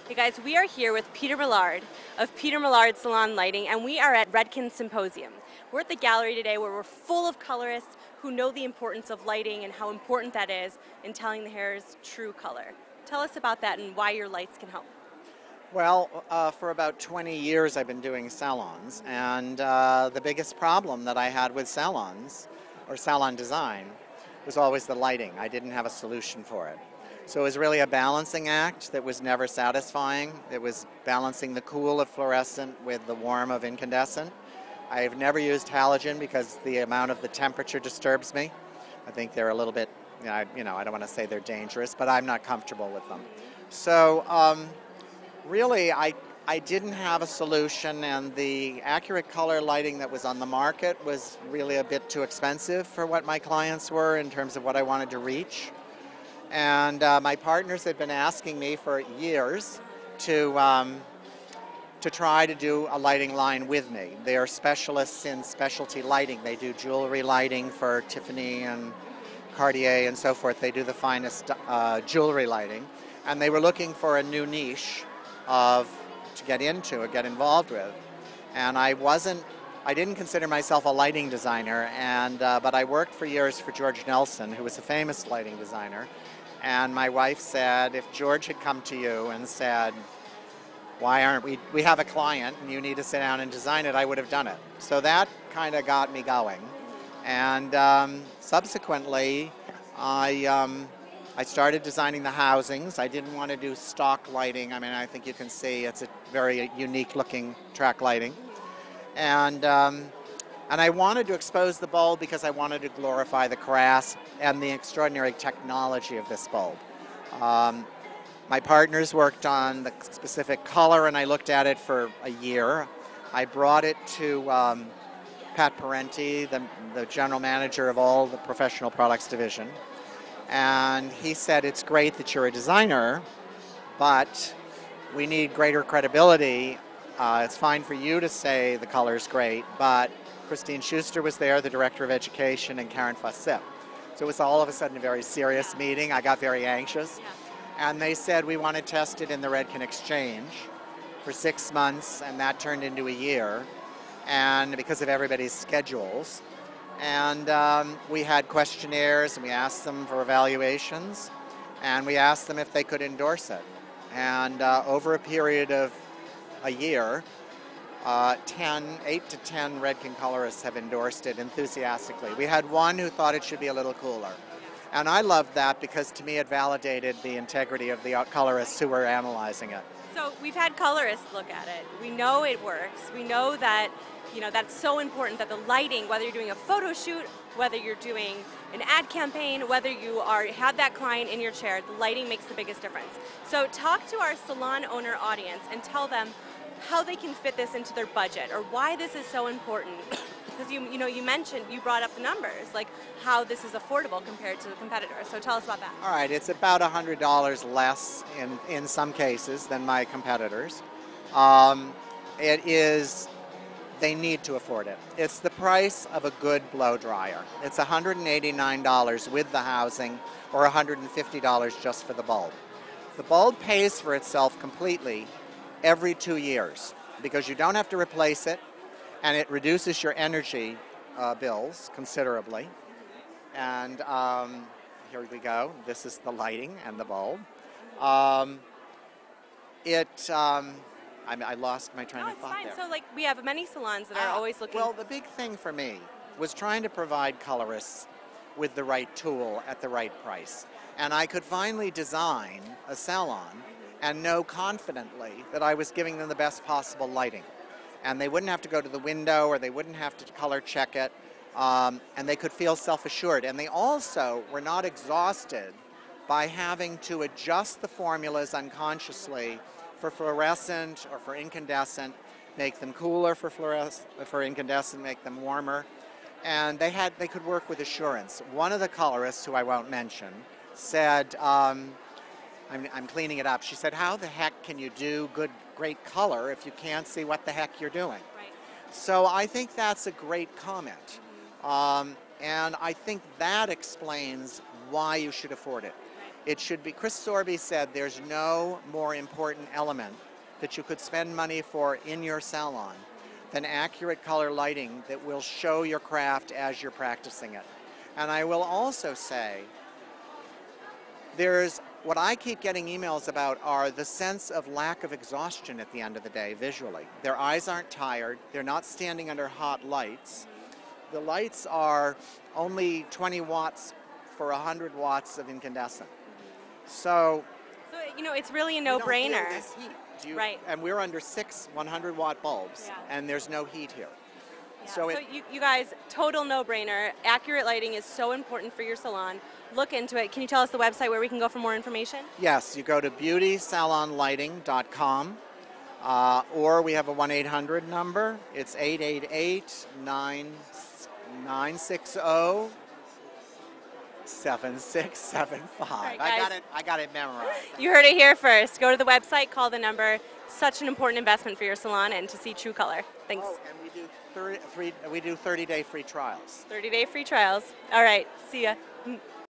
Hey guys, we are here with Peter Millard of Peter Millard Salon Lighting, and we are at Redken Symposium. We're at the gallery today where we're full of colorists who know the importance of lighting and how important that is in telling the hair's true color. Tell us about that and why your lights can help. Well, for about 20 years I've been doing salons, and the biggest problem that I had with salons, or salon design, was always the lighting. I didn't have a solution for it. So it was really a balancing act that was never satisfying. It was balancing the cool of fluorescent with the warm of incandescent. I've never used halogen because the amount of the temperature disturbs me. I think they're a little bit, I don't want to say they're dangerous, but I'm not comfortable with them. So really, I didn't have a solution, and the accurate color lighting that was on the market was really a bit too expensive for what my clients were in terms of what I wanted to reach. And my partners had been asking me for years to try to do a lighting line with me. They are specialists in specialty lighting. They do jewelry lighting for Tiffany and Cartier and so forth. They do the finest jewelry lighting. And they were looking for a new niche to get into or get involved with. And I didn't consider myself a lighting designer, but I worked for years for George Nelson, who was a famous lighting designer. And my wife said, if George had come to you and said, why aren't we have a client and you need to sit down and design it, I would have done it. So that kind of got me going. And subsequently, I started designing the housings. I didn't want to do stock lighting. I mean, I think you can see it's a very unique looking track lighting. And I wanted to expose the bulb because I wanted to glorify the craft and the extraordinary technology of this bulb. My partners worked on the specific color, and I looked at it for a year. I brought it to Pat Parenti, the general manager of all the professional products division. And he said, it's great that you're a designer, but we need greater credibility. It's fine for you to say the color's great, but Christine Schuster was there, the director of education, and Karen Fossip. So it was all of a sudden a very serious meeting. I got very anxious. And they said, we want to test it in the Redken Exchange for 6 months, and that turned into a year, and because of everybody's schedules. And we had questionnaires, and we asked them for evaluations, and we asked them if they could endorse it. And over a period of a year, 8 to 10 Redken colorists have endorsed it enthusiastically. We had one who thought it should be a little cooler. And I loved that because to me it validated the integrity of the colorists who were analyzing it. So we've had colorists look at it. We know it works. We know that that's so important, that the lighting, whether you're doing a photo shoot, whether you're doing an ad campaign, whether you have that client in your chair, the lighting makes the biggest difference. So talk to our salon owner audience and tell them how they can fit this into their budget or why this is so important. Because you brought up the numbers, like how this is affordable compared to the competitors. So tell us about that. All right, it's about $100 less in some cases than my competitors. They need to afford it. It's the price of a good blow dryer. It's $189 with the housing or $150 just for the bulb. The bulb pays for itself completely every 2 years because you don't have to replace it, and it reduces your energy bills considerably. And here we go. This is the lighting and the bulb. I lost my train of thought there. So we have many salons that are always looking. Well, the big thing for me was trying to provide colorists with the right tool at the right price. And I could finally design a salon and know confidently that I was giving them the best possible lighting. And they wouldn't have to go to the window or they wouldn't have to color check it, and they could feel self-assured. And they also were not exhausted by having to adjust the formulas unconsciously for fluorescent or for incandescent, make them cooler for incandescent, make them warmer. And they could work with assurance. One of the colorists, who I won't mention, said, I'm cleaning it up. She said, how the heck can you do great color if you can't see what the heck you're doing? Right. So I think that's a great comment. And I think that explains why you should afford it. It should be, Chris Sorby said there's no more important element that you could spend money for in your salon than accurate color lighting that will show your craft as you're practicing it. And I will also say, what I keep getting emails about are the sense of lack of exhaustion at the end of the day visually. Their eyes aren't tired, they're not standing under hot lights. The lights are only 20 watts for 100 watts of incandescent. So it's really a no-brainer. You don't feel this heat. Right. And we're under 6 100-watt bulbs, and there's no heat here. Yeah. So you guys, total no-brainer. Accurate lighting is so important for your salon. Look into it. Can you tell us the website where we can go for more information? Yes, you go to beautysalonlighting.com, or we have a 1-800 number. It's 888-960-7675. Right, I got it memorized. You heard it here first. Go to the website, call the number. Such an important investment for your salon and to see true color. Thanks. Oh, and we do 30-day free trials. 30-day free trials. All right. See ya.